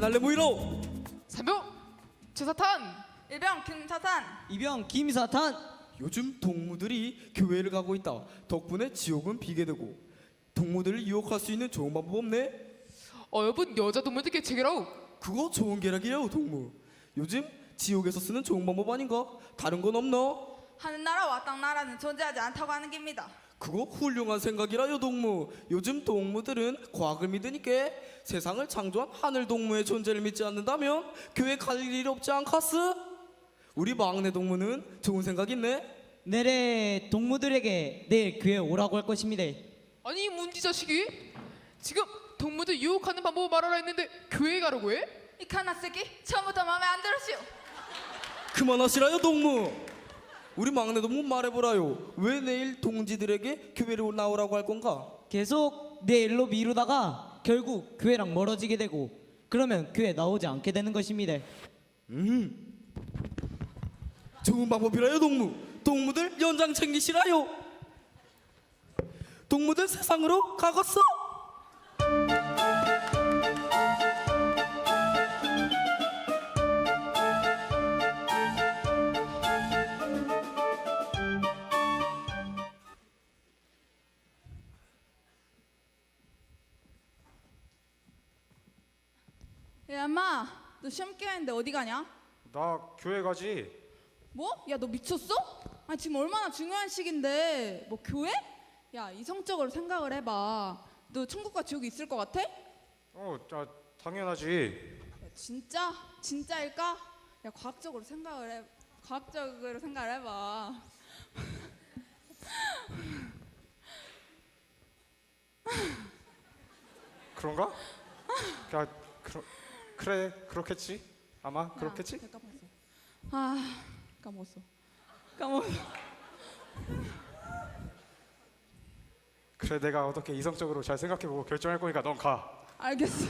날래 무이로 삼병 최사탄 일병 김사산 이병 김사탄. 요즘 동무들이 교회를 가고 있다. 덕분에 지옥은 비게 되고 동무들을 유혹할 수 있는 좋은 방법 없네? 여러분 여자 동물들께 제게라우. 그거 좋은 계략이에요 동무. 요즘 지옥에서 쓰는 좋은 방법 아닌가? 다른 건 없나? 하늘나라와 땅나라는 존재하지 않다고 하는 겁니다. 그거 훌륭한 생각이라요 동무. 요즘 동무들은 과학을 믿으니까 세상을 창조한 하늘 동무의 존재를 믿지 않는다면 교회 갈 일이 없지 않겠스? 우리 막내 동무는 좋은 생각 있네? 내래 동무들에게 내일 교회에 오라고 할 것입니다. 아니 문지 자식이 지금 동물들 유혹하는 방법을 말하라 했는데 교회에 가라고 해? 이 카나쓰기 처음부터 마음에 안 들었시오. 그만하시라요 동무. 우리 막내 동무 말해보라요. 왜 내일 동지들에게 교회로 나오라고 할 건가? 계속 내일로 미루다가 결국 교회랑 멀어지게 되고 그러면 교회 나오지 않게 되는 것입니다. 좋은 방법이라요 동무. 동무들 연장 챙기시라요. 동무들 세상으로 가겠어. 야 엄마, 너 시험 기간인데 어디 가냐? 나 교회 가지. 뭐? 야 너 미쳤어? 아니 지금 얼마나 중요한 시기인데 뭐 교회? 야 이성적으로 생각을 해봐. 너 천국과 지옥이 있을 것 같아? 야, 당연하지. 진짜? 진짜일까? 야 과학적으로 생각을 해. 과학적으로 생각을 해봐. 그런가? 야, 그래, 그렇겠지. 아마 그렇겠지. 야, 까먹었어. 아 까먹었어. 그래, 내가 어떻게 이성적으로 잘 생각해보고 결정할 거니까 넌 가. 알겠어.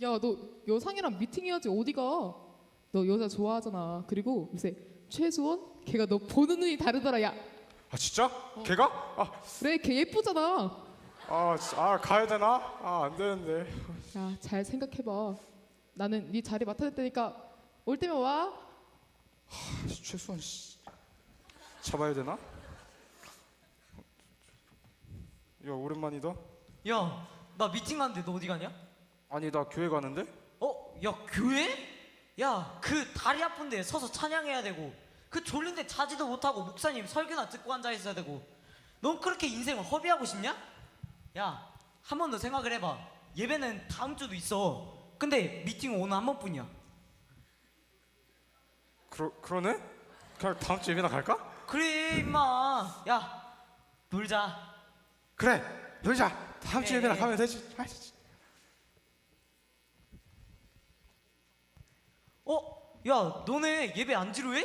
야 너 여상이랑 미팅해야지 어디가? 너 여자 좋아하잖아. 그리고 요새 최수원 걔가 너 보는 눈이 다르더라. 야 아 진짜? 걔가? 그래 걔 예쁘잖아. 가야 되나? 안 되는데. 야 잘 생각해봐. 나는 네 자리 맡아줄 테니까 올 때면 와. 최수원 씨 잡아야 되나? 야, 오랜만이다. 야, 나 미팅 가는데 너 어디 가냐? 아니, 나 교회 가는데? 야, 교회? 야, 그 다리 아픈데 서서 찬양해야 되고 그 졸린데 자지도 못하고 목사님 설교나 듣고 앉아 있어야 되고 넌 그렇게 인생을 허비하고 싶냐? 야, 한 번 더 생각을 해봐. 예배는 다음 주도 있어. 근데 미팅은 오늘 한 번뿐이야. 그러네? 그냥 다음 주 예배나 갈까? 그래 임마. 야, 놀자. 그래, 놀자. 다음 주 그래. 예배나 가면 되지. 야, 너네 예배 안 지루해?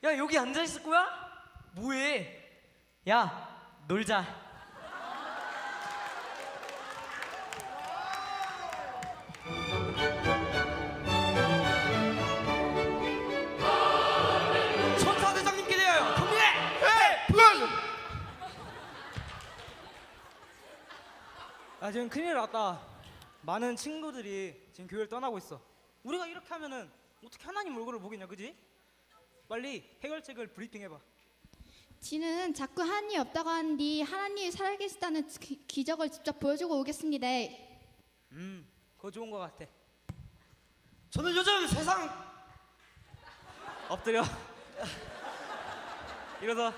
야, 여기 앉아 있을 거야? 뭐해? 야, 놀자. 천사대장님께 대하여 경례! 지금 큰일 났다. 많은 친구들이 지금 교회를 떠나고 있어. 우리가 이렇게 하면은 어떻게 하나님 얼굴을 보겠냐, 그지? 빨리 해결책을 브리핑해봐. 지는 자꾸 하나님이 없다고 하는데 하나님이 살아계시다는 기적을 직접 보여주고 오겠습니다. 그거 좋은 것 같아. 저는 요즘 세상 엎드려. 일어서.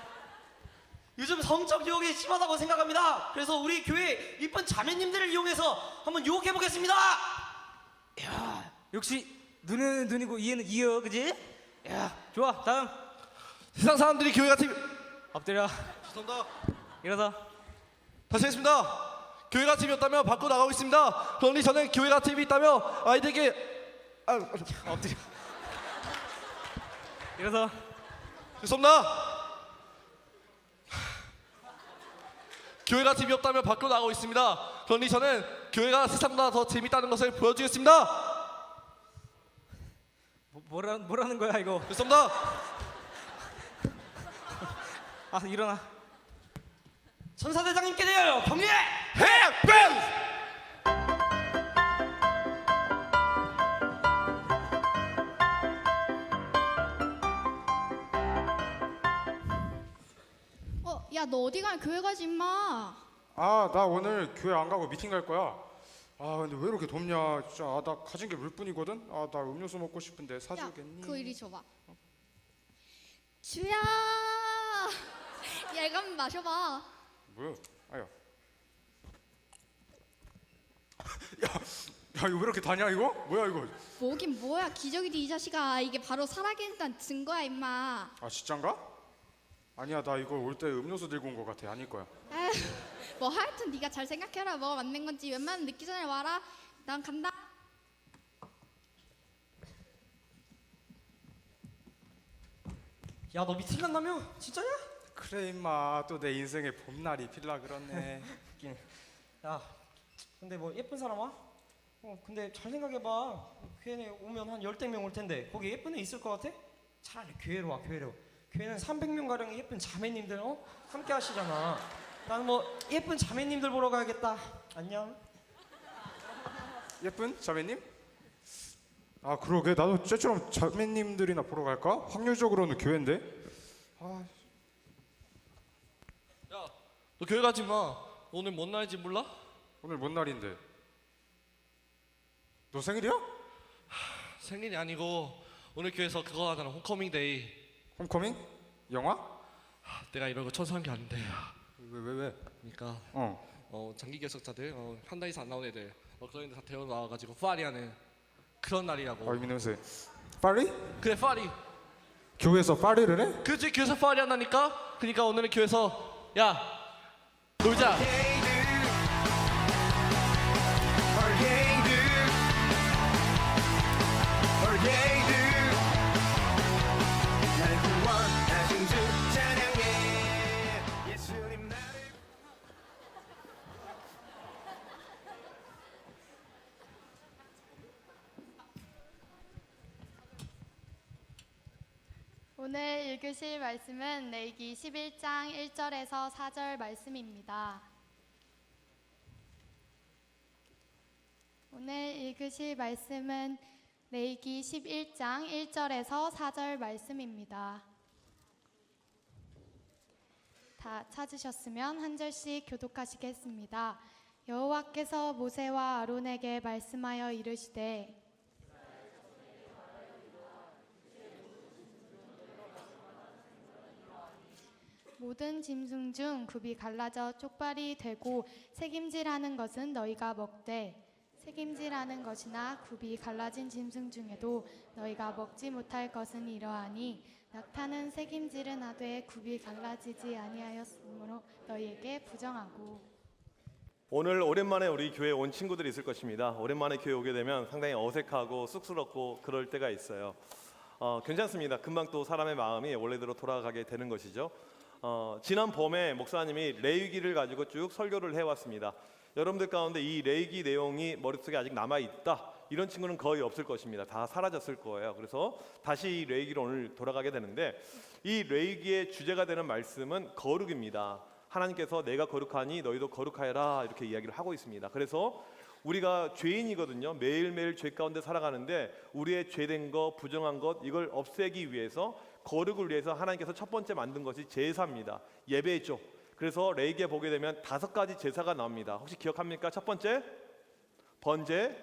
요즘 성적 유혹이 심하다고 생각합니다. 그래서 우리 교회 이쁜 자매님들을 이용해서 한번 유혹해 보겠습니다. 야, 역시 눈은 눈이고 이해는 이어, 그지? 야, 좋아. 다음. 세상 사람들이 교회 같은 엎드려. 죄송합니다. 일어서. 다시 하겠습니다. 교회가 팀이 없다면 밖으로 나가고 있습니다. 그러니 저는 교회가 팀이 있다면 아이들에게 엎드려. 일어서. 죄송합니다. 교회가 팀이 없다면 밖으로 나가고 있습니다. 그러니 저는 교회가 세상보다 더 재밌다는 것을 보여주겠습니다. 뭐라는 거야 이거? 죄송합니다. 아, 일어나. 천사대장님께 대하여 경례! 해병! 야, 너 어디 가? 교회 가지 임마. 아, 나 오늘 교회 안 가고 미팅 갈 거야. 아, 근데 왜 이렇게 덥냐? 진짜. 아, 나 가진 게 물뿐이거든. 아, 나 음료수 먹고 싶은데 야, 사주겠니? 그거 이리 줘봐. 주야. 야, 이거 한번 마셔봐. 뭐야? 아야. 야, 이거 왜 이렇게 다냐 이거? 뭐야 이거? 뭐긴 뭐야, 기적이지 이 자식아. 이게 바로 살아계신다는 증거야 임마. 아, 진짠가? 아니야, 나 이거 올 때 음료수 들고 온 거 같아. 아닐 거야. 에휴, 뭐 하여튼 네가 잘 생각해라. 뭐가 맞는 건지. 웬만하면 늦기 전에 와라. 난 간다. 야, 너 미팅 간다며? 진짜냐? 그래 임마, 또 내 인생의 봄날이 필라 그렇네. 야, 근데 뭐 예쁜 사람 와? 근데 잘 생각해봐. 교회에 오면 한 10명 올 텐데 거기 예쁜 애 있을 것 같아? 차라리 교회로 와, 교회로. 교회는 300명 가량의 예쁜 자매님들 함께 하시잖아. 나는 뭐 예쁜 자매님들 보러 가야겠다. 안녕. 예쁜 자매님? 아, 그러게. 나도 쟤처럼 자매님들이나 보러 갈까? 확률적으로는 교회인데. 아, 야, 너 교회 가지 마. 오늘 뭔 날인지 몰라? 오늘 뭔 날인데? 너 생일이야? 생일이 아니고 오늘 교회에서 그거 하잖아. 홈커밍 데이. 홈커밍? 영화? 내가 이런 거 천사한 게 아닌데. 왜? 그러니까 어. 장기 결석자들 한 달 이상 안 나온 애들 그런 애들 다 데려 나와가지고 파리하는 그런 날이라고. 아, 이 냄새. 파리? 그래 파리. 교회에서 파리를 해? 그렇지 교회에서 파리 한다니까. 그러니까 오늘은 교회에서 야 놀자. 오늘 읽으실 말씀은 레위기 11장 1절에서 4절 말씀입니다. 오늘 읽으실 말씀은 레위기 11장 1절에서 4절 말씀입니다. 다 찾으셨으면 한 절씩 교독하시겠습니다. 여호와께서 모세와 아론에게 말씀하여 이르시되 모든 짐승 중 굽이 갈라져 쪽발이 되고 새김질하는 것은 너희가 먹되 새김질하는 것이나 굽이 갈라진 짐승 중에도 너희가 먹지 못할 것은 이러하니 낙타는 새김질은 하되 굽이 갈라지지 아니하였으므로 너희에게 부정하고. 오늘 오랜만에 우리 교회에 온 친구들이 있을 것입니다. 오랜만에 교회 오게 되면 상당히 어색하고 쑥스럽고 그럴 때가 있어요. 괜찮습니다. 금방 또 사람의 마음이 원래대로 돌아가게 되는 것이죠. 지난 봄에 목사님이 레위기를 가지고 쭉 설교를 해왔습니다. 여러분들 가운데 이 레위기 내용이 머릿속에 아직 남아있다 이런 친구는 거의 없을 것입니다. 다 사라졌을 거예요. 그래서 다시 이 레위기로 오늘 돌아가게 되는데 이 레위기의 주제가 되는 말씀은 거룩입니다. 하나님께서 내가 거룩하니 너희도 거룩하여라 이렇게 이야기를 하고 있습니다. 그래서 우리가 죄인이거든요. 매일매일 죄 가운데 살아가는데 우리의 죄된 것, 부정한 것 이걸 없애기 위해서 거룩을 위해서 하나님께서 첫 번째 만든 것이 제사입니다. 예배죠. 그래서 레위기에 보게 되면 5가지 제사가 나옵니다. 혹시 기억합니까? 첫 번째 번제,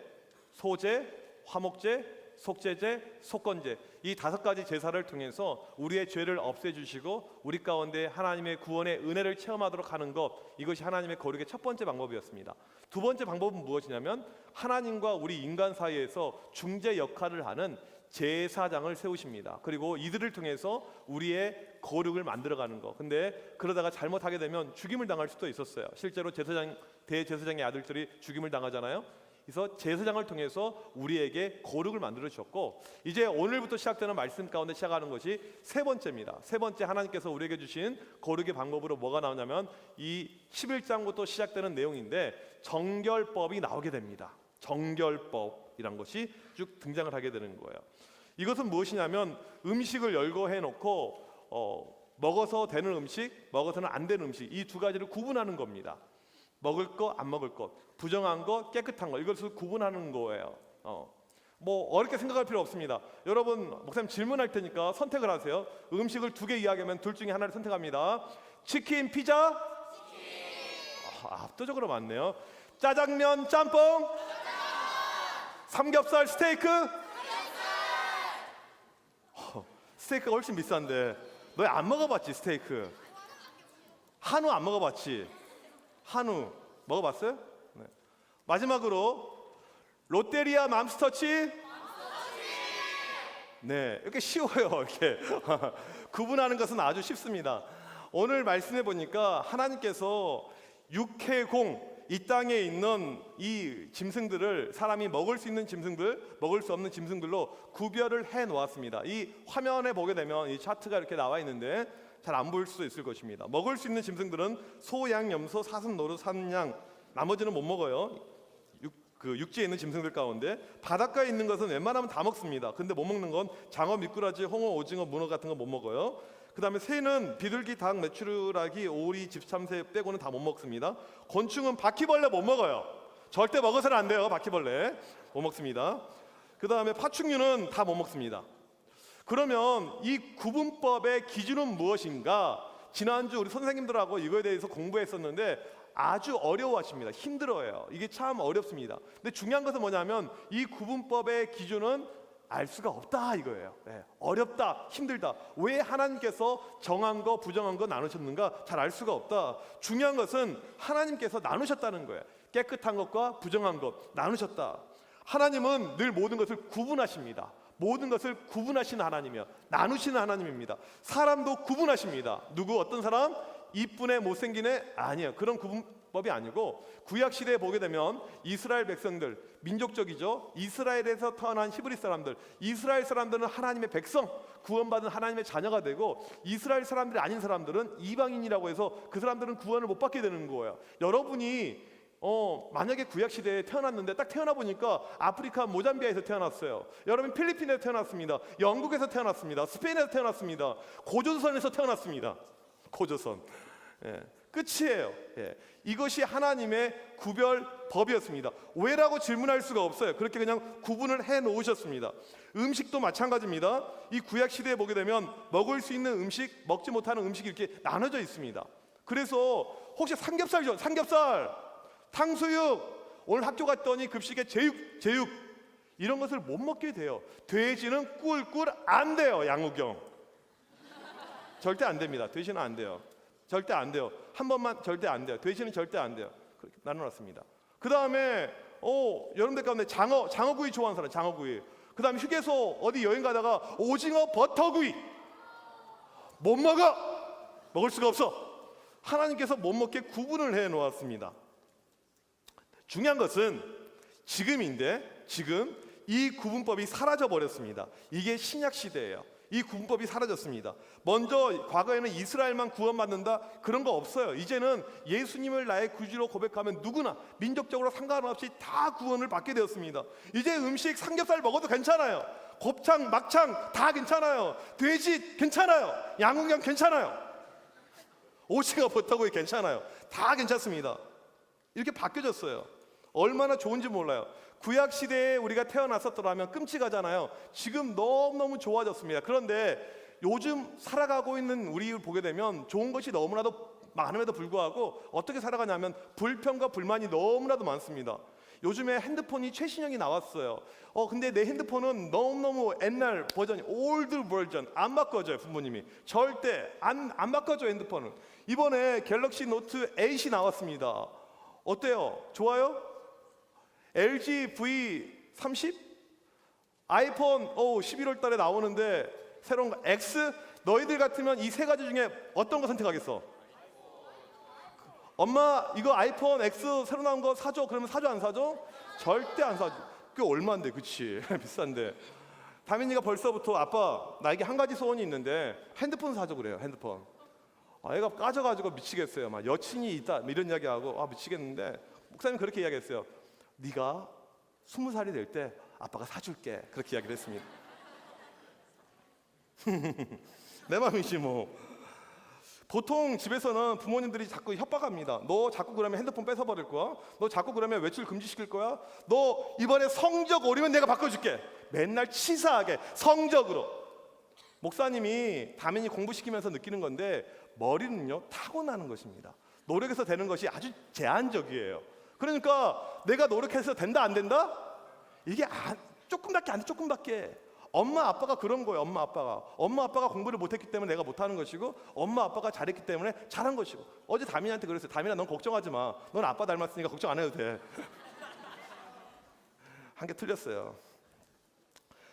소제, 화목제, 속죄제, 속건제 이 5가지 제사를 통해서 우리의 죄를 없애주시고 우리 가운데 하나님의 구원의 은혜를 체험하도록 하는 것, 이것이 하나님의 거룩의 첫 번째 방법이었습니다. 두 번째 방법은 무엇이냐면 하나님과 우리 인간 사이에서 중재 역할을 하는 제사장을 세우십니다. 그리고 이들을 통해서 우리의 거룩을 만들어가는 거. 근데 그러다가 잘못하게 되면 죽임을 당할 수도 있었어요. 실제로 대제사장의 아들들이 죽임을 당하잖아요. 그래서 제사장을 통해서 우리에게 거룩을 만들어 주셨고, 이제 오늘부터 시작되는 말씀 가운데 시작하는 것이 세 번째입니다. 세 번째 하나님께서 우리에게 주신 거룩의 방법으로 뭐가 나오냐면 이 11장부터 시작되는 내용인데 정결법이 나오게 됩니다. 정결법이란 것이 쭉 등장을 하게 되는 거예요. 이것은 무엇이냐면 음식을 열거해 놓고 먹어서 되는 음식, 먹어서는 안 되는 음식, 이 두 가지를 구분하는 겁니다. 먹을 거, 안 먹을 것, 부정한 거, 깨끗한 거, 이것을 구분하는 거예요. 뭐 어렵게 생각할 필요 없습니다. 여러분, 목사님 질문할 테니까 선택을 하세요. 음식을 2개 이야기하면 둘 중에 하나를 선택합니다. 치킨, 피자? 압도적으로 많네요. 짜장면, 짬뽕? 삼겹살, 스테이크? 스테이크가 훨씬 비싼데 너 안 먹어봤지? 스테이크. 한우 안 먹어봤지? 한우 먹어봤어요? 네. 마지막으로 롯데리아 맘스터치? 네, 이렇게 쉬워요. 이렇게 구분하는 것은 아주 쉽습니다. 오늘 말씀해 보니까 하나님께서 육해공, 이 땅에 있는 이 짐승들을 사람이 먹을 수 있는 짐승들, 먹을 수 없는 짐승들로 구별을 해 놓았습니다. 이 화면에 보게 되면 이 차트가 이렇게 나와 있는데 잘 안 보일 수도 있을 것입니다. 먹을 수 있는 짐승들은 소, 양, 염소, 사슴, 노루, 산양, 나머지는 못 먹어요. 육지에 있는 짐승들 가운데 바닷가에 있는 것은 웬만하면 다 먹습니다. 근데 못 먹는 건 장어, 미꾸라지, 홍어, 오징어, 문어 같은 거 못 먹어요. 그 다음에 새는 비둘기, 닭, 메추라기, 오리, 집참새 빼고는 다 못 먹습니다. 곤충은 바퀴벌레 못 먹어요. 절대 먹어서는 안 돼요. 바퀴벌레 못 먹습니다. 그 다음에 파충류는 다 못 먹습니다. 그러면 이 구분법의 기준은 무엇인가? 지난주 우리 선생님들하고 이거에 대해서 공부했었는데 아주 어려워하십니다. 힘들어요. 이게 참 어렵습니다. 근데 중요한 것은 뭐냐면 이 구분법의 기준은 알 수가 없다 이거예요. 네. 어렵다, 힘들다. 왜 하나님께서 정한 거, 부정한 거 나누셨는가? 잘 알 수가 없다. 중요한 것은 하나님께서 나누셨다는 거예요. 깨끗한 것과 부정한 것 나누셨다. 하나님은 늘 모든 것을 구분하십니다. 모든 것을 구분하시는 하나님이요, 나누시는 하나님입니다. 사람도 구분하십니다. 누구 어떤 사람? 이쁜 애, 못생긴 애? 아니에요. 그런 구분법이 아니고 구약 시대에 보게 되면 이스라엘 백성들, 민족적이죠. 이스라엘에서 태어난 히브리 사람들, 이스라엘 사람들은 하나님의 백성, 구원받은 하나님의 자녀가 되고 이스라엘 사람들이 아닌 사람들은 이방인이라고 해서 그 사람들은 구원을 못 받게 되는 거예요. 여러분이 만약에 구약 시대에 태어났는데 딱 태어나 보니까 아프리카 모잠비아에서 태어났어요. 여러분 필리핀에서 태어났습니다. 영국에서 태어났습니다. 스페인에서 태어났습니다. 고조선에서 태어났습니다. 고조선. 예, 끝이에요. 예. 이것이 하나님의 구별법이었습니다. 왜라고 질문할 수가 없어요. 그렇게 그냥 구분을 해 놓으셨습니다. 음식도 마찬가지입니다. 이 구약 시대에 보게 되면 먹을 수 있는 음식, 먹지 못하는 음식이 이렇게 나눠져 있습니다. 그래서 혹시 삼겹살이죠? 삼겹살, 탕수육, 오늘 학교 갔더니 급식에 제육 이런 것을 못 먹게 돼요. 돼지는 꿀꿀 안 돼요. 양우경 절대 안 됩니다. 돼지는 안 돼요. 절대 안 돼요. 한 번만 절대 안 돼요. 돼지는 절대 안 돼요. 그렇게 나눠놨습니다. 그 다음에 여러분들 가운데 장어구이 좋아하는 사람, 장어구이. 그 다음에 휴게소 어디 여행 가다가 오징어 버터구이 못 먹어. 먹을 수가 없어. 하나님께서 못 먹게 구분을 해 놓았습니다. 중요한 것은 지금인데 지금 이 구분법이 사라져 버렸습니다. 이게 신약 시대예요. 이 구분법이 사라졌습니다. 먼저 과거에는 이스라엘만 구원받는다 그런 거 없어요. 이제는 예수님을 나의 구주로 고백하면 누구나 민족적으로 상관없이 다 구원을 받게 되었습니다. 이제 음식 삼겹살 먹어도 괜찮아요. 곱창, 막창 다 괜찮아요. 돼지 괜찮아요. 양은경 괜찮아요. 오징어 버터구이 괜찮아요. 다 괜찮습니다. 이렇게 바뀌어졌어요. 얼마나 좋은지 몰라요. 구약 시대에 우리가 태어났었더라면 끔찍하잖아요. 지금 너무너무 좋아졌습니다. 그런데 요즘 살아가고 있는 우리를 보게 되면 좋은 것이 너무나도 많음에도 불구하고 어떻게 살아가냐면 불평과 불만이 너무나도 많습니다. 요즘에 핸드폰이 최신형이 나왔어요. 근데 내 핸드폰은 너무너무 옛날 버전이 올드 버전 안 바꿔줘요. 부모님이 절대 안 바꿔줘요. 핸드폰은. 이번에 갤럭시 노트 8이 나왔습니다. 어때요? 좋아요? LG V30? 아이폰 11월 달에 나오는데 새로운 거 X? 너희들 같으면 이 세 가지 중에 어떤 거 선택하겠어? 엄마 이거 아이폰 X 새로 나온 거 사줘. 그러면 사줘 안 사줘? 절대 안 사줘. 그게 얼마인데 그치? 비싼데. 다민이가 벌써부터 아빠 나에게 한 가지 소원이 있는데 핸드폰 사줘 그래요. 핸드폰. 애가 까져가지고 미치겠어요. 막 여친이 있다 이런 이야기하고 미치겠는데 목사님 그렇게 이야기했어요. 네가 20살이 될 때 아빠가 사줄게. 그렇게 이야기를 했습니다. 내 맘이지 뭐. 보통 집에서는 부모님들이 자꾸 협박합니다. 너 자꾸 그러면 핸드폰 뺏어버릴 거야. 너 자꾸 그러면 외출 금지시킬 거야. 너 이번에 성적 오르면 내가 바꿔줄게. 맨날 치사하게 성적으로. 목사님이 다민이 공부시키면서 느끼는 건데 머리는요 타고나는 것입니다. 노력해서 되는 것이 아주 제한적이에요. 그러니까 내가 노력해서 된다 안 된다? 이게 조금밖에 안 돼. 조금밖에. 엄마 아빠가 그런 거예요. 엄마 아빠가 공부를 못했기 때문에 내가 못하는 것이고 엄마 아빠가 잘했기 때문에 잘한 것이고. 어제 다민이한테 그랬어요. 다민아 넌 걱정하지 마. 넌 아빠 닮았으니까 걱정 안 해도 돼. 한 개 틀렸어요.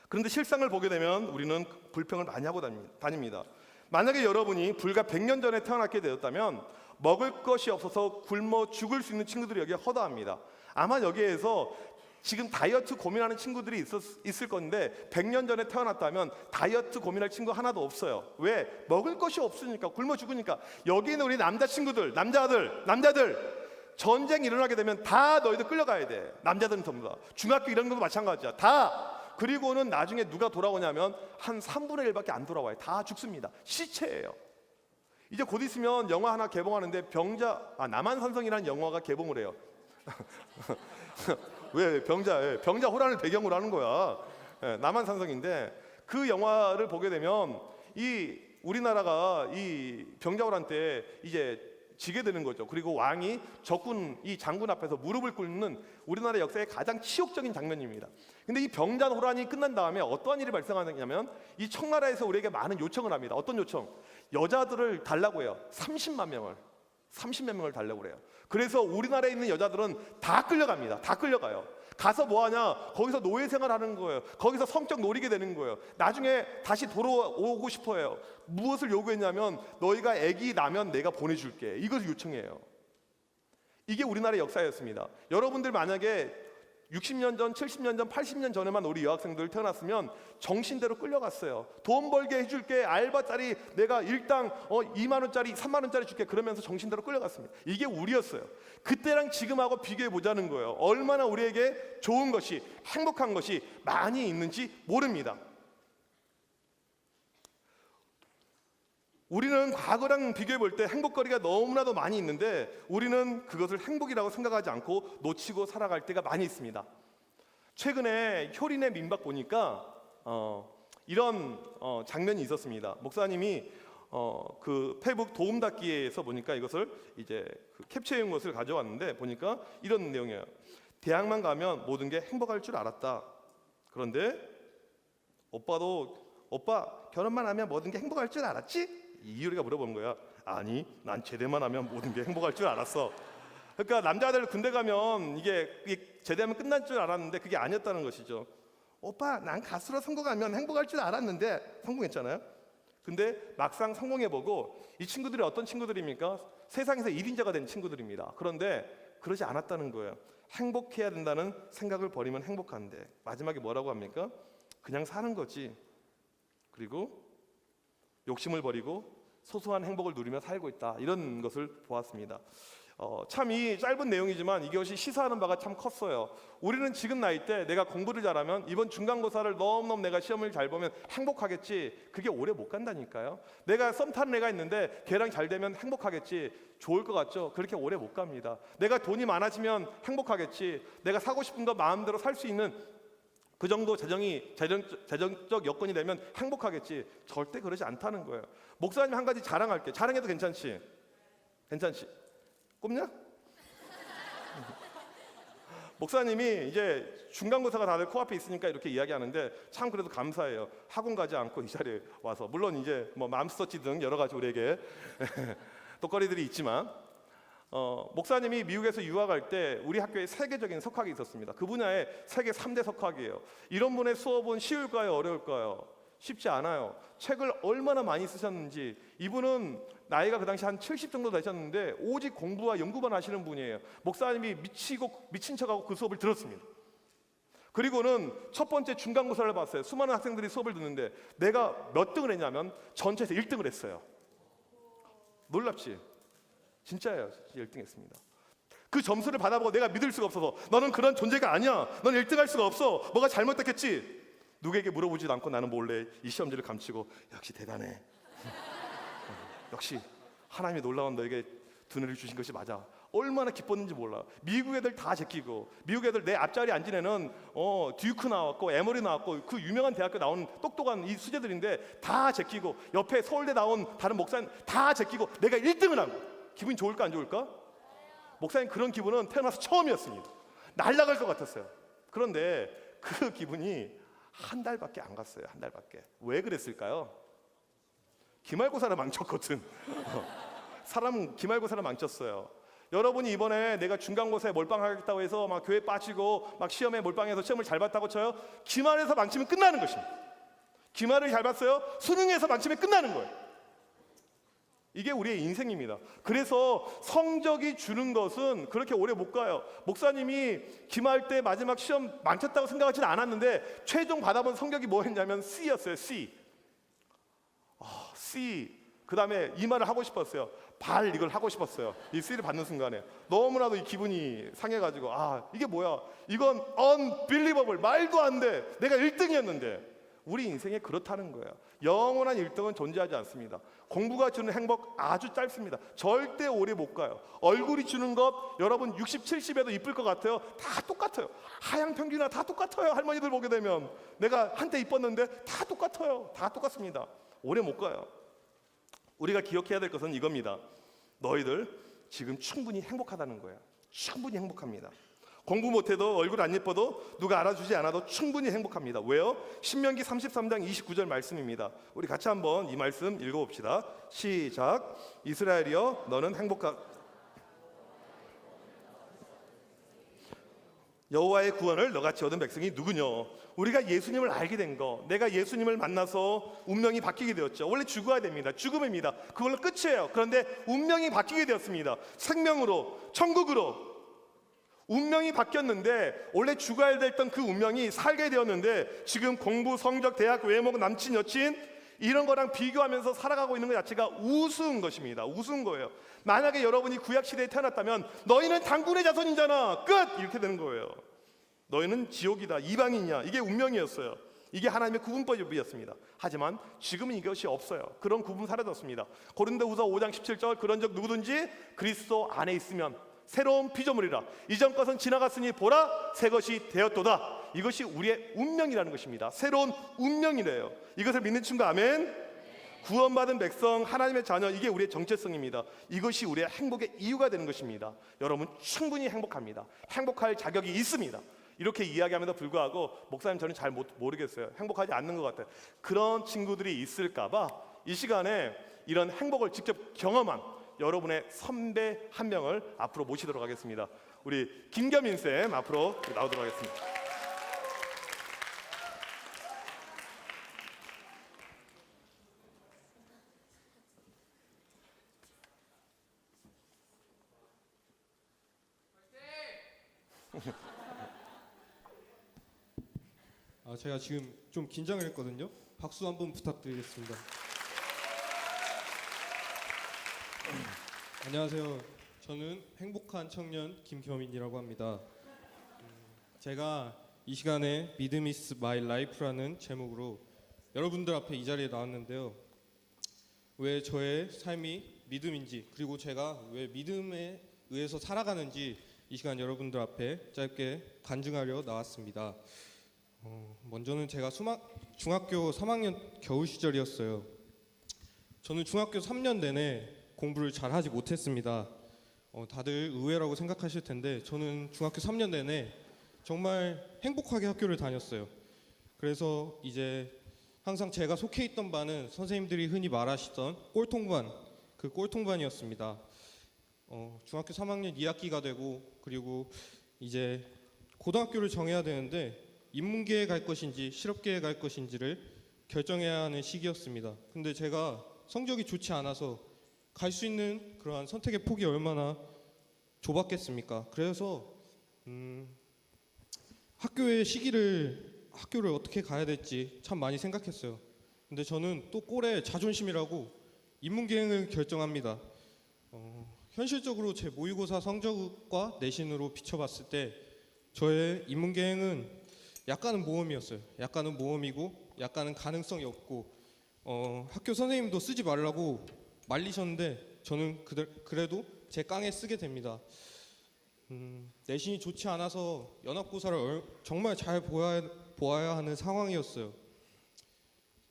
그런데 실상을 보게 되면 우리는 불평을 많이 하고 다닙니다. 만약에 여러분이 불과 100년 전에 태어났게 되었다면 먹을 것이 없어서 굶어 죽을 수 있는 친구들이 여기에 허다합니다. 아마 여기에서 지금 다이어트 고민하는 친구들이 있을 건데 100년 전에 태어났다면 다이어트 고민할 친구 하나도 없어요. 왜? 먹을 것이 없으니까. 굶어 죽으니까. 여기 있는 우리 남자친구들, 남자들 전쟁 일어나게 되면 다 너희들 끌려가야 돼. 남자들은 전부 다. 중학교 1학년도 마찬가지야. 다. 그리고는 나중에 누가 돌아오냐면 한 3분의 1밖에 안 돌아와요. 다 죽습니다. 시체예요. 이제 곧 있으면 영화 하나 개봉하는데 남한산성이라는 영화가 개봉을 해요. 왜 병자 호란을 배경으로 하는 거야. 남한산성인데 그 영화를 보게 되면 이 우리나라가 이 병자호란 때 이제 지게 되는 거죠. 그리고 왕이 적군 이 장군 앞에서 무릎을 꿇는 우리나라 역사의 가장 치욕적인 장면입니다. 근데 이 병자호란이 끝난 다음에 어떠한 일이 발생하느냐면 이 청나라에서 우리에게 많은 요청을 합니다. 어떤 요청? 여자들을 달라고 해요. 30만 명을 달라고 그래요. 그래서 우리나라에 있는 여자들은 다 끌려갑니다. 다 끌려가요. 가서 뭐 하냐? 거기서 노예 생활하는 거예요. 거기서 성적 노리게 되는 거예요. 나중에 다시 돌아오고 싶어요. 무엇을 요구했냐면 너희가 아기 나면 내가 보내줄게. 이것을 요청해요. 이게 우리나라의 역사였습니다. 여러분들 만약에 60년 전, 70년 전, 80년 전에만 우리 여학생들 태어났으면 정신대로 끌려갔어요. 돈 벌게 해줄게. 알바짜리 내가 일당 2만 원짜리, 3만 원짜리 줄게. 그러면서 정신대로 끌려갔습니다. 이게 우리였어요. 그때랑 지금하고 비교해 보자는 거예요. 얼마나 우리에게 좋은 것이, 행복한 것이 많이 있는지 모릅니다. 우리는 과거랑 비교해 볼 때 행복거리가 너무나도 많이 있는데 우리는 그것을 행복이라고 생각하지 않고 놓치고 살아갈 때가 많이 있습니다. 최근에 효린의 민박 보니까 이런 장면이 있었습니다. 목사님이 그 페북 도움닫기에서 보니까 이것을 이제 그 캡처해온 것을 가져왔는데 보니까 이런 내용이에요. 대학만 가면 모든 게 행복할 줄 알았다. 그런데 오빠 결혼만 하면 모든 게 행복할 줄 알았지? 이유리가 물어보는 거야. 아니, 난 제대만 하면 모든 게 행복할 줄 알았어. 그러니까 남자들 군대 가면 이게 제대하면 끝날 줄 알았는데 그게 아니었다는 것이죠. 오빠, 난 가수로 성공하면 행복할 줄 알았는데 성공했잖아요. 근데 막상 성공해보고 이 친구들이 어떤 친구들입니까? 세상에서 1인자가 된 친구들입니다. 그런데 그러지 않았다는 거예요. 행복해야 된다는 생각을 버리면 행복한데 마지막에 뭐라고 합니까? 그냥 사는 거지. 그리고 욕심을 버리고 소소한 행복을 누리며 살고 있다. 이런 것을 보았습니다. 참 이 짧은 내용이지만 이것이 시사하는 바가 참 컸어요. 우리는 지금 나이 때 내가 공부를 잘하면 이번 중간고사를 너무너무 내가 시험을 잘 보면 행복하겠지. 그게 오래 못 간다니까요. 내가 썸 타는 애가 있는데 걔랑 잘 되면 행복하겠지. 좋을 것 같죠? 그렇게 오래 못 갑니다. 내가 돈이 많아지면 행복하겠지. 내가 사고 싶은 거 마음대로 살 수 있는 그 정도 재정적 여건이 되면 행복하겠지. 절대 그러지 않다는 거예요. 목사님 한 가지 자랑할게. 자랑해도 괜찮지? 괜찮지? 꼽냐? 목사님이 이제 중간고사가 다들 코앞에 있으니까 이렇게 이야기하는데 참 그래도 감사해요. 학원 가지 않고 이 자리에 와서. 물론 이제 뭐 맘스터치 등 여러 가지 우리에게 독거리들이 있지만 목사님이 미국에서 유학할 때 우리 학교에 세계적인 석학이 있었습니다. 그 분야에 세계 3대 석학이에요. 이런 분의 수업은 쉬울까요? 어려울까요? 쉽지 않아요. 책을 얼마나 많이 쓰셨는지. 이분은 나이가 그 당시 한 70 정도 되셨는데 오직 공부와 연구만 하시는 분이에요. 목사님이 미친 척하고 그 수업을 들었습니다. 그리고는 첫 번째 중간고사를 봤어요. 수많은 학생들이 수업을 듣는데 내가 몇 등을 했냐면 전체에서 1등을 했어요. 놀랍지? 진짜예요. 1등 했습니다. 그 점수를 받아보고 내가 믿을 수가 없어서 너는 그런 존재가 아니야. 넌 1등 할 수가 없어. 뭐가 잘못됐겠지? 누구에게 물어보지도 않고 나는 몰래 이 시험지를 감추고 역시 대단해. 역시 하나님의 놀라운 너에게 두뇌를 주신 것이 맞아. 얼마나 기뻤는지 몰라. 미국 애들 다 제끼고 미국 애들 내 앞자리에 앉은 애는 듀크 나왔고 에머리 나왔고 그 유명한 대학교 나온 똑똑한 이 수재들인데 다 제끼고 옆에 서울대 나온 다른 목사님 다 제끼고 내가 1등을 한 거야. 기분이 좋을까 안 좋을까? 목사님 그런 기분은 태어나서 처음이었습니다. 날아갈 것 같았어요. 그런데 그 기분이 한 달밖에 안 갔어요. 한 달밖에. 왜 그랬을까요? 기말고사를 망쳤거든. 사람 기말고사를 망쳤어요. 여러분이 이번에 내가 중간고사에 몰빵하겠다고 해서 막 교회 빠지고 막 시험에 몰빵해서 시험을 잘 봤다고 쳐요. 기말에서 망치면 끝나는 것입니다. 기말을 잘 봤어요. 수능에서 망치면 끝나는 거예요. 이게 우리의 인생입니다. 그래서 성적이 주는 것은 그렇게 오래 못 가요. 목사님이 기말 때 마지막 시험 망쳤다고 생각하지는 않았는데 최종 받아본 성적이 뭐였냐면 C였어요. C. C. 그 다음에 이 말을 하고 싶었어요. 발 이걸 하고 싶었어요. 이 C를 받는 순간에 너무나도 이 기분이 상해가지고 이게 뭐야? 이건 unbelievable. 말도 안 돼. 내가 1등이었는데. 우리 인생에 그렇다는 거예요. 영원한 1등은 존재하지 않습니다. 공부가 주는 행복 아주 짧습니다. 절대 오래 못 가요. 얼굴이 주는 것 여러분 60, 70에도 이쁠 것 같아요. 다 똑같아요. 하향 평균이나 다 똑같아요. 할머니들 보게 되면 내가 한때 이뻤는데 다 똑같아요. 다 똑같습니다. 오래 못 가요. 우리가 기억해야 될 것은 이겁니다. 너희들 지금 충분히 행복하다는 거야. 충분히 행복합니다. 공부 못해도 얼굴 안 예뻐도 누가 알아주지 않아도 충분히 행복합니다. 왜요? 신명기 33장 29절 말씀입니다. 우리 같이 한번 이 말씀 읽어봅시다. 시작. 이스라엘이여 너는 여호와의 구원을 너같이 얻은 백성이 누구뇨? 우리가 예수님을 알게 된 거, 내가 예수님을 만나서 운명이 바뀌게 되었죠. 원래 죽어야 됩니다. 죽음입니다. 그걸로 끝이에요. 그런데 운명이 바뀌게 되었습니다. 생명으로, 천국으로. 운명이 바뀌었는데 원래 죽어야 됐던 그 운명이 살게 되었는데 지금 공부, 성적, 대학, 외모, 남친, 여친 이런 거랑 비교하면서 살아가고 있는 것 자체가 우스운 것입니다. 우스운 거예요. 만약에 여러분이 구약시대에 태어났다면 너희는 당군의 자손이잖아. 끝! 이렇게 되는 거예요. 너희는 지옥이다. 이방인이야. 이게 운명이었어요. 이게 하나님의 구분법이었습니다. 하지만 지금은 이것이 없어요. 그런 구분 사라졌습니다. 고린도후서 5장 17절 그런즉 누구든지 그리스도 안에 있으면 새로운 피조물이라 이전 것은 지나갔으니 보라 새 것이 되었도다. 이것이 우리의 운명이라는 것입니다. 새로운 운명이래요. 이것을 믿는 친구 아멘. 구원받은 백성 하나님의 자녀 이게 우리의 정체성입니다. 이것이 우리의 행복의 이유가 되는 것입니다. 여러분 충분히 행복합니다. 행복할 자격이 있습니다. 이렇게 이야기함에도 불구하고 목사님 저는 잘 모르겠어요. 행복하지 않는 것 같아요. 그런 친구들이 있을까 봐 이 시간에 이런 행복을 직접 경험한 여러분의 선배 한 명을 앞으로 모시도록 하겠습니다. 우리 김겸인 쌤 앞으로 나오도록 하겠습니다. 제가 지금 좀 긴장을 했거든요. 박수 한번 부탁드리겠습니다. 안녕하세요. 저는 행복한 청년 김겸인이라고 합니다. 제가 이 시간에 믿음 is my life라는 제목으로 여러분들 앞에 이 자리에 나왔는데요. 왜 저의 삶이 믿음인지 그리고 제가 왜 믿음에 의해서 살아가는지 이 시간 여러분들 앞에 짧게 간증하려 나왔습니다. 먼저는 제가 중학교 3학년 겨울 시절이었어요. 저는 중학교 3년 내내 공부를 잘 하지 못했습니다. 다들 의외라고 생각하실 텐데 저는 중학교 3년 내내 정말 행복하게 학교를 다녔어요. 그래서 이제 항상 제가 속해 있던 반은 선생님들이 흔히 말하시던 꼴통반, 그 꼴통반이었습니다. 중학교 3학년 2학기가 되고 그리고 이제 고등학교를 정해야 되는데 인문계에 갈 것인지 실업계에 갈 것인지를 결정해야 하는 시기였습니다. 근데 제가 성적이 좋지 않아서 갈 수 있는 그러한 선택의 폭이 얼마나 좁았겠습니까? 그래서 학교를 어떻게 가야 될지 참 많이 생각했어요. 근데 저는 또 꼴의 자존심이라고 인문계행을 결정합니다. 현실적으로 제 모의고사 성적과 내신으로 비춰봤을 때 저의 인문계행은 약간은 모험이었어요. 약간은 모험이고 약간은 가능성이 없고 학교 선생님도 쓰지 말라고 말리셨는데 저는 그래도 제 깡에 쓰게 됩니다. 내신이 좋지 않아서 연합고사를 정말 잘 보아야 하는 상황이었어요.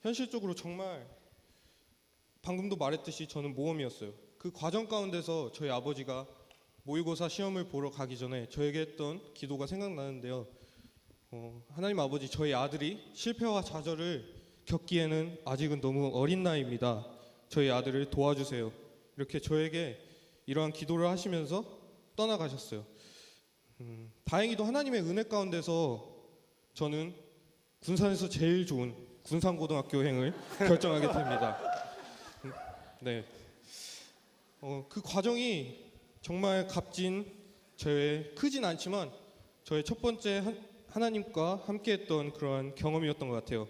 현실적으로 정말 방금도 말했듯이 저는 모험이었어요. 그 과정 가운데서 저희 아버지가 모의고사 시험을 보러 가기 전에 저에게 했던 기도가 생각나는데요. 하나님 아버지, 저희 아들이 실패와 좌절을 겪기에는 아직은 너무 어린 나이입니다. 저희 아들을 도와주세요. 이렇게 저에게 이러한 기도를 하시면서 떠나가셨어요. 다행히도 하나님의 은혜 가운데서 저는 군산에서 제일 좋은 군산고등학교행을 결정하게 됩니다. 네. 그 과정이 정말 값진 크진 않지만 저의 첫 번째 하나님과 함께했던 그러한 경험이었던 것 같아요.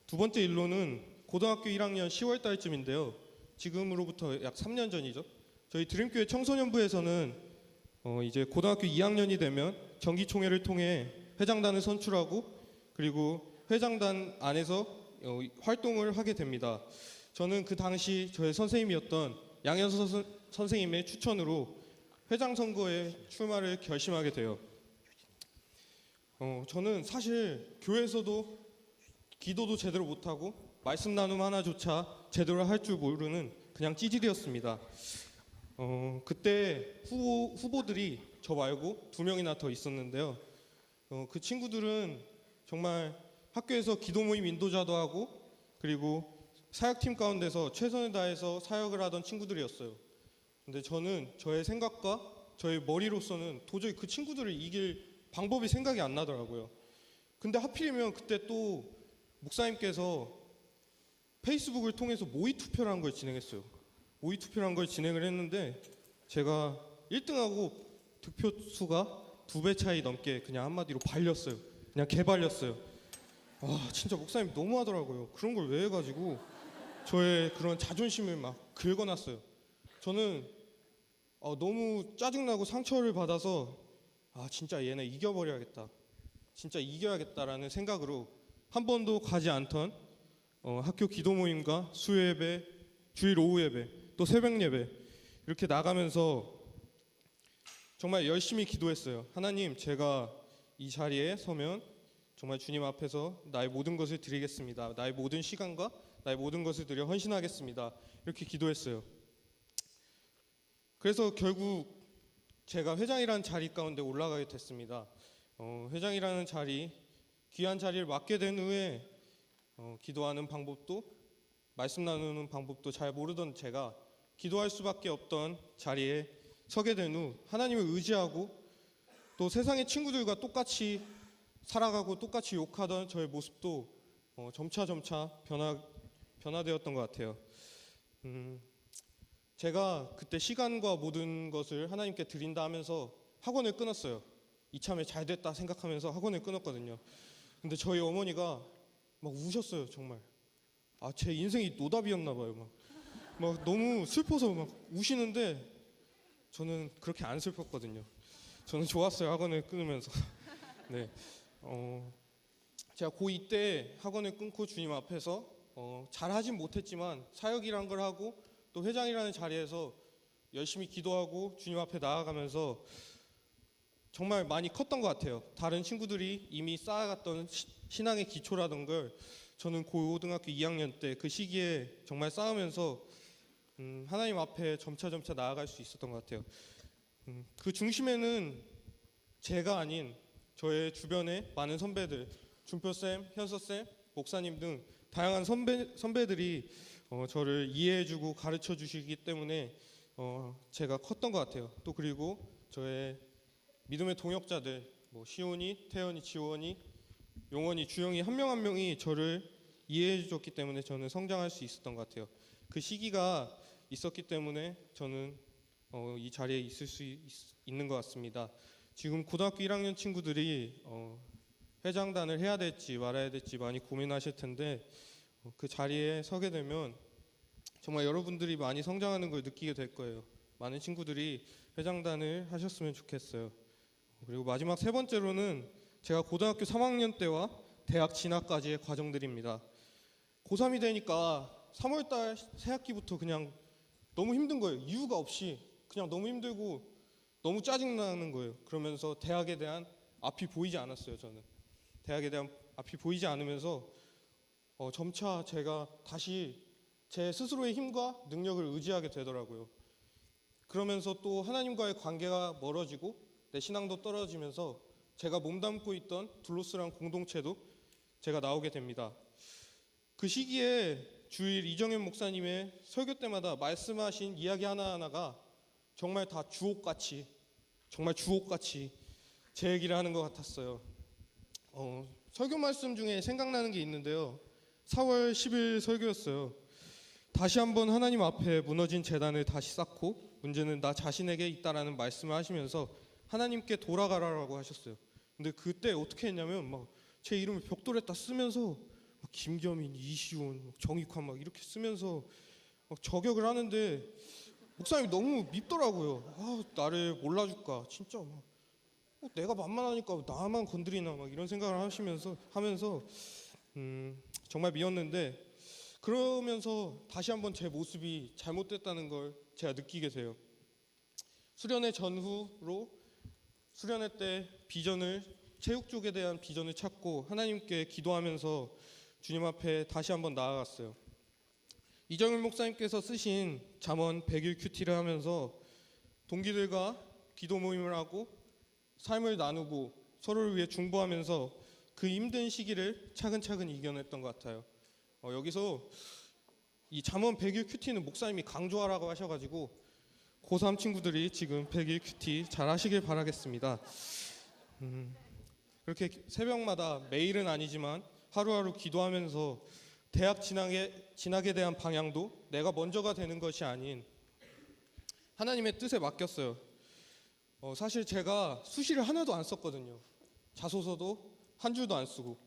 두 번째 일로는 고등학교 1학년 10월 달쯤인데요. 지금으로부터 약 3년 전이죠. 저희 드림교회 청소년부에서는 이제 고등학교 2학년이 되면 정기총회를 통해 회장단을 선출하고 그리고 회장단 안에서 활동을 하게 됩니다. 저는 그 당시 저의 선생님이었던 양현서 선생님의 추천으로 회장 선거에 출마를 결심하게 돼요. 저는 사실 교회에서도 기도도 제대로 못하고 말씀 나눔 하나조차 제대로 할 줄 모르는 그냥 찌질이었습니다. 그때 후보들이 저 말고 2명이나 더 있었는데요. 그 친구들은 정말 학교에서 기도 모임 인도자도 하고 그리고 사역팀 가운데서 최선을 다해서 사역을 하던 친구들이었어요. 근데 저는 저의 생각과 저의 머리로서는 도저히 그 친구들을 이길 방법이 생각이 안 나더라고요. 근데 하필이면 그때 또 목사님께서 페이스북을 통해서 모의 투표라는 걸 진행했어요. 모의 투표라는 걸 진행을 했는데 제가 1등하고 득표수가 2배 차이 넘게 그냥 한마디로 발렸어요. 그냥 개발렸어요. 와, 진짜 목사님 너무하더라고요. 그런 걸 왜 해가지고 저의 그런 자존심을 막 긁어놨어요. 저는 너무 짜증나고 상처를 받아서 진짜 얘네 이겨버려야겠다. 진짜 이겨야겠다라는 생각으로 한 번도 가지 않던 학교 기도 모임과 수요 예배, 주일 오후 예배, 또 새벽 예배 이렇게 나가면서 정말 열심히 기도했어요. 하나님, 제가 이 자리에 서면 정말 주님 앞에서 나의 모든 것을 드리겠습니다. 나의 모든 시간과 나의 모든 것을 드려 헌신하겠습니다. 이렇게 기도했어요. 그래서 결국 제가 회장이라는 자리 가운데 올라가게 됐습니다. 회장이라는 자리, 귀한 자리를 맡게 된 후에 기도하는 방법도 말씀 나누는 방법도 잘 모르던 제가 기도할 수밖에 없던 자리에 서게 된 후 하나님을 의지하고 또 세상의 친구들과 똑같이 살아가고 똑같이 욕하던 저의 모습도 점차 변화되었던 것 같아요. 제가 그때 시간과 모든 것을 하나님께 드린다 하면서 학원을 끊었어요. 이참에 잘 됐다 생각하면서 학원을 끊었거든요. 근데 저희 어머니가 막 우셨어요. 정말 제 인생이 노답이었나 봐요. 막 너무 슬퍼서 막 우시는데 저는 그렇게 안 슬펐거든요. 저는 좋았어요. 학원을 끊으면서. 네. 제가 고2 때 학원을 끊고 주님 앞에서 잘하진 못했지만 사역이란 걸 하고 또 회장이라는 자리에서 열심히 기도하고 주님 앞에 나아가면서 정말 많이 컸던 것 같아요. 다른 친구들이 이미 쌓아갔던 신앙의 기초라던 걸 저는 고등학교 2학년 때 그 시기에 정말 쌓으면서 하나님 앞에 점차 나아갈 수 있었던 것 같아요. 그 중심에는 제가 아닌 저의 주변에 많은 선배들, 준표쌤, 현서쌤, 목사님 등 다양한 선배들이 저를 이해해주고 가르쳐주시기 때문에 제가 컸던 것 같아요. 또 그리고 저의 믿음의 동역자들, 뭐 시온이, 태연이, 지원이, 용원이, 주영이 한 명 한 명이 저를 이해해줬기 때문에 저는 성장할 수 있었던 것 같아요. 그 시기가 있었기 때문에 저는 이 자리에 있을 수 있는 것 같습니다. 지금 고등학교 1학년 친구들이 회장단을 해야 될지 말아야 될지 많이 고민하실 텐데 그 자리에 서게 되면 정말 여러분들이 많이 성장하는 걸 느끼게 될 거예요. 많은 친구들이 회장단을 하셨으면 좋겠어요. 그리고 마지막 세 번째로는 제가 고등학교 3학년 때와 대학 진학까지의 과정들입니다. 고3이 되니까 3월달 새 학기부터 그냥 너무 힘든 거예요. 이유가 없이 그냥 너무 힘들고 너무 짜증나는 거예요. 그러면서 대학에 대한 앞이 보이지 않았어요. 저는 대학에 대한 앞이 보이지 않으면서 점차 제가 다시 제 스스로의 힘과 능력을 의지하게 되더라고요. 그러면서 또 하나님과의 관계가 멀어지고 내 신앙도 떨어지면서 제가 몸담고 있던 둘로스란 공동체도 제가 나오게 됩니다. 그 시기에 주일 이정현 목사님의 설교 때마다 말씀하신 이야기 하나하나가 정말 다 주옥같이 제 얘기를 하는 것 같았어요. 설교 말씀 중에 생각나는 게 있는데요. 4월 10일 설교였어요. 다시 한번 하나님 앞에 무너진 재단을 다시 쌓고 문제는 나 자신에게 있다라는 말씀을 하시면서 하나님께 돌아가라라고 하셨어요. 근데 그때 어떻게 했냐면 막 제 이름을 벽돌에다 쓰면서 막 김겸인, 이시훈, 정익환 막 이렇게 쓰면서 막 저격을 하는데 목사님이 너무 밉더라고요. 나를 몰라줄까 진짜 막 내가 만만하니까 나만 건드리나 막 이런 생각을 하면서 정말 미웠는데 그러면서 다시 한번 제 모습이 잘못됐다는 걸 제가 느끼게 돼요. 수련회 전후로 수련회 때 체육 쪽에 대한 비전을 찾고 하나님께 기도하면서 주님 앞에 다시 한번 나아갔어요. 이정일 목사님께서 쓰신 잠언 100일 큐티를 하면서 동기들과 기도 모임을 하고 삶을 나누고 서로를 위해 중보하면서 그 힘든 시기를 차근차근 이겨냈던 것 같아요. 여기서 이 잠언 100일 큐티는 목사님이 강조하라고 하셔가지고 고3 친구들이 지금 100일 큐티 잘 하시길 바라겠습니다. 그렇게 새벽마다 매일은 아니지만 하루하루 기도하면서 대학 진학에 대한 방향도 내가 먼저가 되는 것이 아닌 하나님의 뜻에 맡겼어요. 사실 제가 수시를 하나도 안 썼거든요. 자소서도 한 줄도 안 쓰고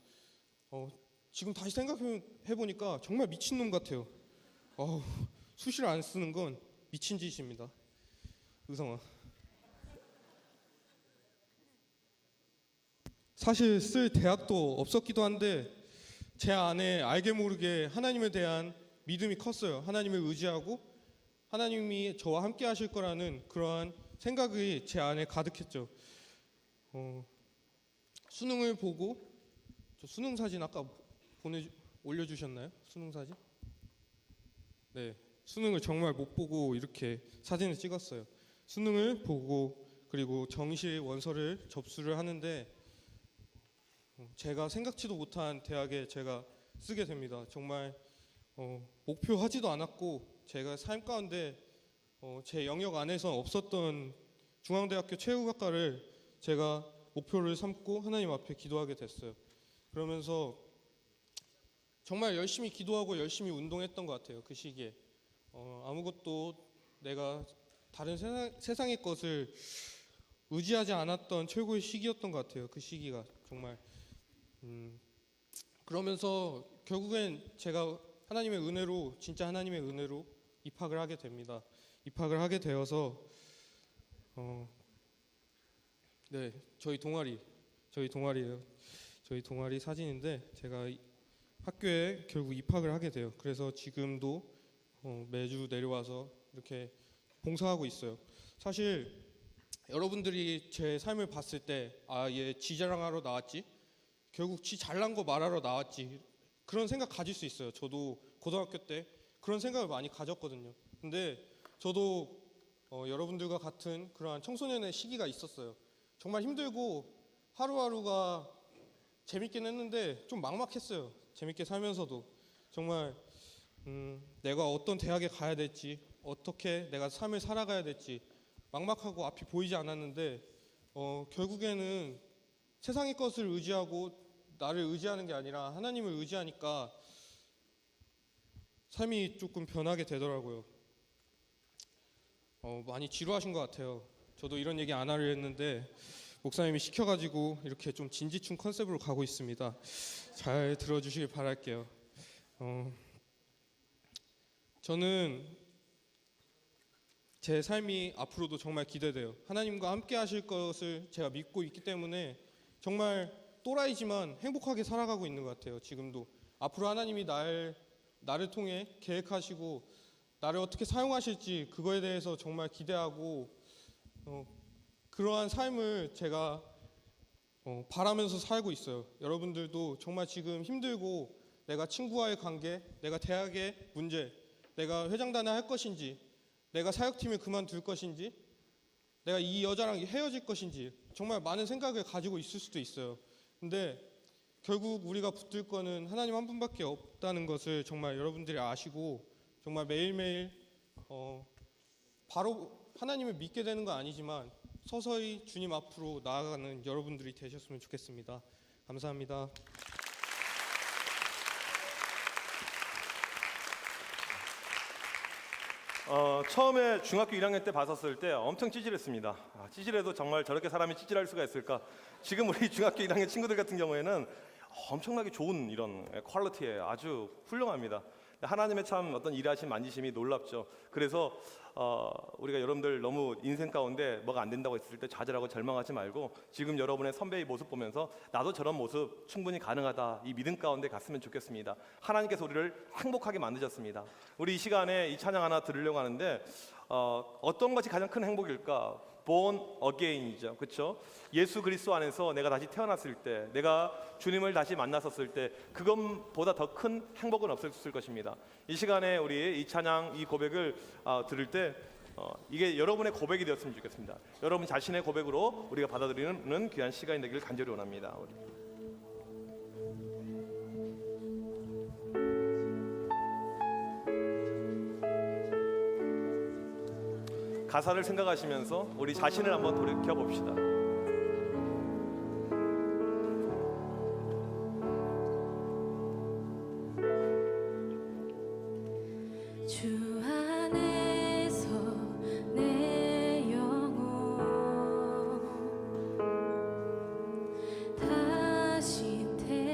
지금 다시 생각해보니까 정말 미친놈 같아요. 수시를 안 쓰는 건 미친 짓입니다. 의성아. 사실 쓸 대학도 없었기도 한데 제 안에 알게 모르게 하나님에 대한 믿음이 컸어요. 하나님을 의지하고 하나님이 저와 함께 하실 거라는 그러한 생각이 제 안에 가득했죠. 수능을 보고 저 수능 사진 아까 올려주셨나요? 수능 사진? 네, 수능을 정말 못 보고 이렇게 사진을 찍었어요. 수능을 보고 그리고 정시 원서를 접수를 하는데 제가 생각지도 못한 대학에 제가 쓰게 됩니다. 정말 목표하지도 않았고 제가 삶 가운데 제 영역 안에서 없었던 중앙대학교 체육학과를 제가 목표를 삼고 하나님 앞에 기도하게 됐어요. 그러면서 정말 열심히 기도하고 열심히 운동했던 것 같아요. 그 시기에 아무것도 내가 다른 세상의 것을 의지하지 않았던 최고의 시기였던 것 같아요. 그 시기가 정말 그러면서 결국엔 제가 하나님의 은혜로 진짜 하나님의 은혜로 입학을 하게 됩니다. 입학을 하게 되어서 네, 저희 동아리예요. 저희 동아리 사진인데 제가 학교에 결국 입학을 하게 돼요. 그래서 지금도 매주 내려와서 이렇게 봉사하고 있어요. 사실 여러분들이 제 삶을 봤을 때 얘 지자랑하러 나왔지? 결국 지 잘난 거 말하러 나왔지? 그런 생각 가질 수 있어요. 저도 고등학교 때 그런 생각을 많이 가졌거든요. 근데 저도 여러분들과 같은 그러한 청소년의 시기가 있었어요. 정말 힘들고 하루하루가 재밌긴 했는데 좀 막막했어요. 재밌게 살면서도 정말 내가 어떤 대학에 가야 될지, 어떻게 내가 삶을 살아가야 될지 막막하고 앞이 보이지 않았는데 결국에는 세상의 것을 의지하고 나를 의지하는 게 아니라 하나님을 의지하니까 삶이 조금 변하게 되더라고요. 많이 지루하신 것 같아요. 저도 이런 얘기 안 하려 했는데 목사님이 시켜가지고 이렇게 좀 진지충 컨셉으로 가고 있습니다. 잘 들어주시길 바랄게요. 저는 제 삶이 앞으로도 정말 기대돼요. 하나님과 함께 하실 것을 제가 믿고 있기 때문에 정말 또라이지만 행복하게 살아가고 있는 것 같아요. 지금도 앞으로 하나님이 나를 통해 계획하시고 나를 어떻게 사용하실지 그거에 대해서 정말 기대하고 그러한 삶을 제가 바라면서 살고 있어요. 여러분들도 정말 지금 힘들고 내가 친구와의 관계, 내가 대학의 문제, 내가 회장단을 할 것인지, 내가 사역팀을 그만둘 것인지, 내가 이 여자랑 헤어질 것인지 정말 많은 생각을 가지고 있을 수도 있어요. 근데 결국 우리가 붙들 거는 하나님 한 분밖에 없다는 것을 정말 여러분들이 아시고 정말 매일매일 바로 하나님을 믿게 되는 건 아니지만 서서히 주님 앞으로 나아가는 여러분들이 되셨으면 좋겠습니다. 감사합니다. 처음에 중학교 1학년 때 봤었을 때 엄청 찌질했습니다. 찌질해도 정말 저렇게 사람이 찌질할 수가 있을까? 지금 우리 중학교 1학년 친구들 같은 경우에는 엄청나게 좋은 이런 퀄리티에 아주 훌륭합니다. 하나님의 참 어떤 일하심 만지심이 놀랍죠. 그래서 우리가 여러분들 너무 인생 가운데 뭐가 안 된다고 했을 때 좌절하고 절망하지 말고 지금 여러분의 선배의 모습 보면서 나도 저런 모습 충분히 가능하다, 이 믿음 가운데 갔으면 좋겠습니다. 하나님께서 우리를 행복하게 만드셨습니다. 우리 이 시간에 이 찬양 하나 들으려고 하는데 어떤 것이 가장 큰 행복일까? Born again이죠, 그렇죠? 예수 그리스도 안에서 내가 다시 태어났을 때, 내가 주님을 다시 만났었을 때 그것보다 더 큰 행복은 없었을 것입니다. 이 시간에 우리 이 찬양, 이 고백을 들을 때 이게 여러분의 고백이 되었으면 좋겠습니다. 여러분 자신의 고백으로 우리가 받아들이는 귀한 시간이 되기를 간절히 원합니다. 가사를 생각하시면서 우리 자신을 한번 돌이켜 봅시다. 주 안에서 내 영혼 다시 태어나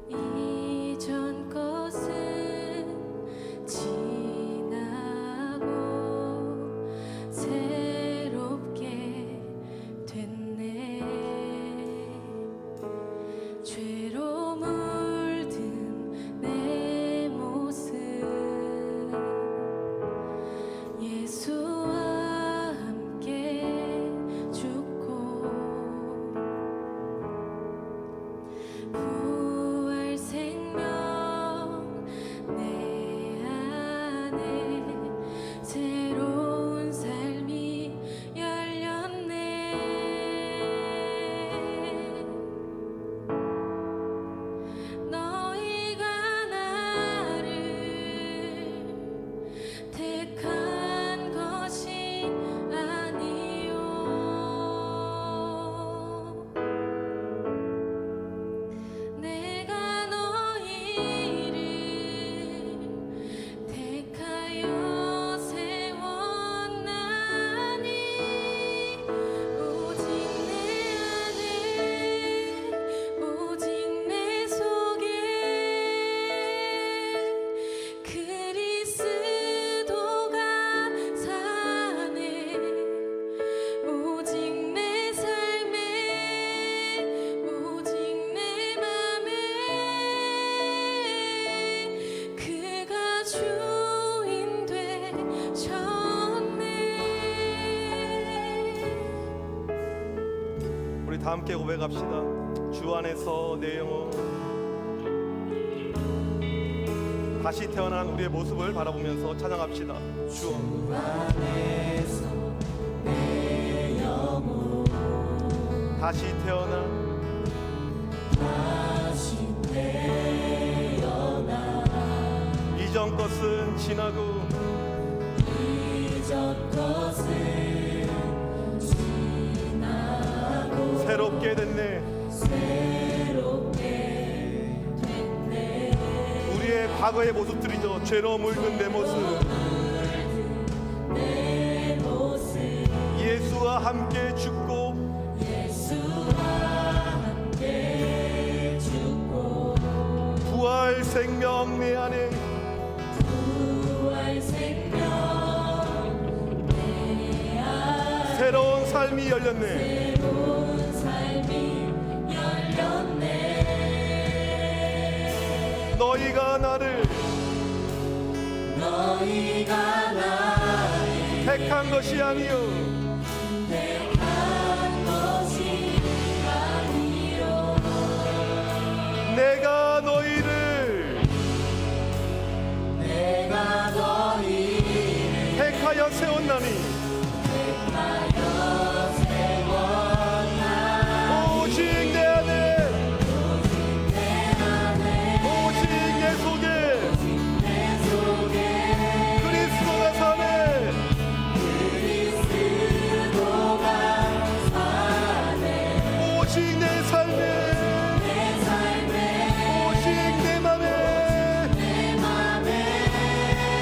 이전 것은 지나고 새롭게 됐네. 죄로 물든 내 모습 예수와 함께 죽고 부활 생명 내 안에 새로운 삶이 열렸네. 너희가 나를 택한 것이 아니요 내가 너희를 택하여 세웠나니 오직 내 안에 오직 내 속에 그리스도가 사네. 오직 내 삶에 오직 내 맘에 그가 주인 되셨네. 우리 다 함께 고백합시다. 주 안에서 내 영혼 다시 태어난 우리의 모습을 바라보면서 찬양합시다. 주 안에서 다시 태어나 이전 것은 지나고 새롭게 됐네. 우리의 과거의 모습들이죠. 죄로 물든 내 모습. 예수와 함께 죽고 부활 생명 내 안에 새로운 삶이 열렸네. 너희가 나를 택한 것이 아니요 내가 너희를 택하여 세웠나니 오직 내 안에 오직 내 속에 그리스도가 사네. 오직 내 삶에 오직 내 맘에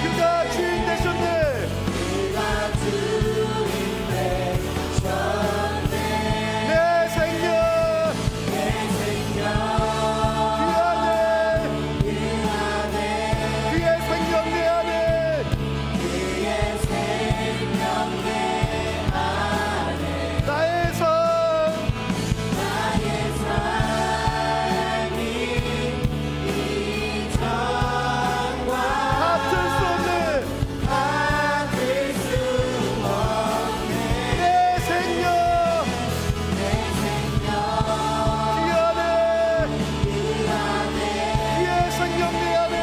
그가 주인 되셨네. 내 생명 그의 생명 내 안에 나의 삶 같을 수 없네. 내 생명 그 안에 그의 생명 내 안에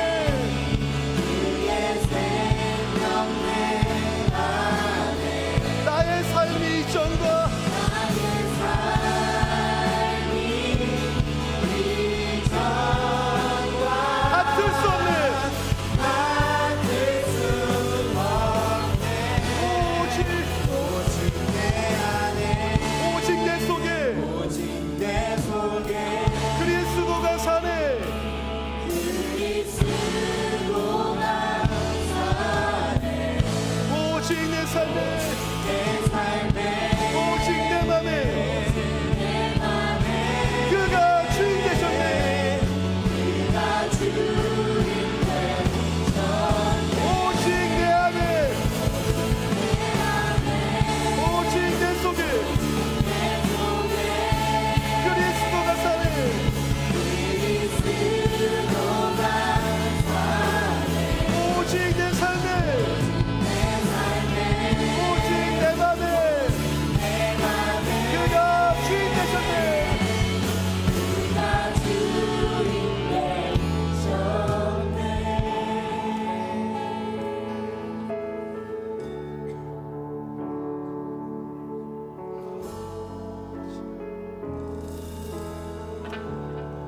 나의 삶이 이전과 같을 수 없네. 오직 내 속에 그리스도가 사네. 오직 내 삶에 오직 내 맘에 그가 주인 되셨네. 오직 내 안에 오직 내 속에 그리스도가 사네. 오직 내 삶에 오직 내 맘에 그가 주인 되셨네.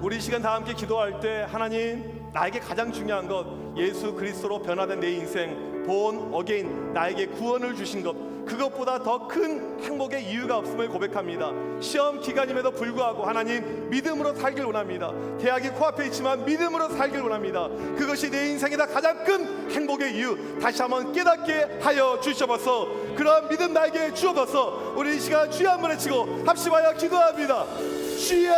우리 이 시간 다 함께 기도할 때 하나님 나에게 가장 중요한 것 예수 그리스도로 변화된 내 인생 본 어게인 나에게 구원을 주신 것 그것보다 더 큰 행복의 이유가 없음을 고백합니다. 시험 기간임에도 불구하고 하나님 믿음으로 살길 원합니다. 대학이 코앞에 있지만 믿음으로 살길 원합니다. 그것이 내 인생에다 가장 큰 행복의 이유 다시 한번 깨닫게 하여 주셔서 그런 믿음 나에게 주어서 우리 이 시간 주여 한번 외치고 합심하여 기도합니다. 주여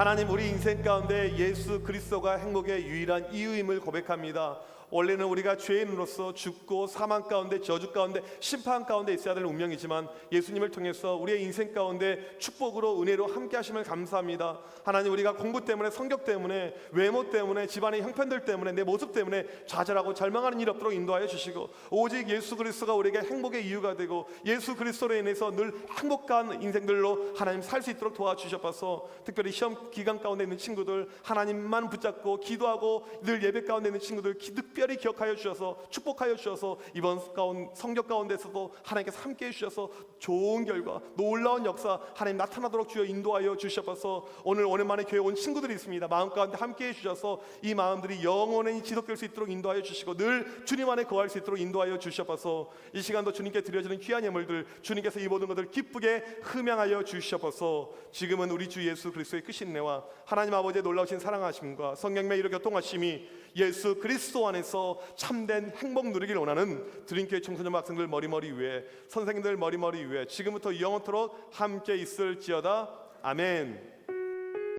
하나님, 우리 인생 가운데 예수 그리스도가 행복의 유일한 이유임을 고백합니다. 원래는 우리가 죄인으로서 죽고 사망 가운데, 저주 가운데, 심판 가운데 있어야 될 운명이지만 예수님을 통해서 우리의 인생 가운데 축복으로, 은혜로 함께 하심을 감사합니다. 하나님, 우리가 공부 때문에, 성격 때문에, 외모 때문에, 집안의 형편들 때문에, 내 모습 때문에 좌절하고 절망하는 일 없도록 인도하여 주시고, 오직 예수 그리스도가 우리에게 행복의 이유가 되고 예수 그리스도로 인해서 늘 행복한 인생들로 하나님 살 수 있도록 도와주셔서, 특별히 시험 기간 가운데 있는 친구들 하나님만 붙잡고 기도하고 늘 예배 가운데 있는 친구들 특별히 기억하여 주셔서 축복하여 주셔서 이번 성적 가운데서도 하나님께서 함께 해주셔서 좋은 결과, 놀라운 역사 하나님 나타나도록 주여 인도하여 주셔서, 오늘 오랜만에 교회 온 친구들이 있습니다. 마음 가운데 함께 해주셔서 이 마음들이 영원히 지속될 수 있도록 인도하여 주시고 늘 주님 안에 거할 수 있도록 인도하여 주셔서, 이 시간도 주님께 드려지는 귀한 예물들 주님께서 이 모든 것들 기쁘게 흠양하여 주셔서, 지금은 우리 주 예수 그리스도의 크신 은혜와 하나님 아버지의 놀라우신 사랑하심과 성령의 이로 교통하심이 예수 그리스도 안에서 참된 행복 누리길 원하는 드림교회 청소년 학생들 머리머리 위에, 선생님들 머리머리 위에 지금부터 영원토록 함께 있을지어다. 아멘.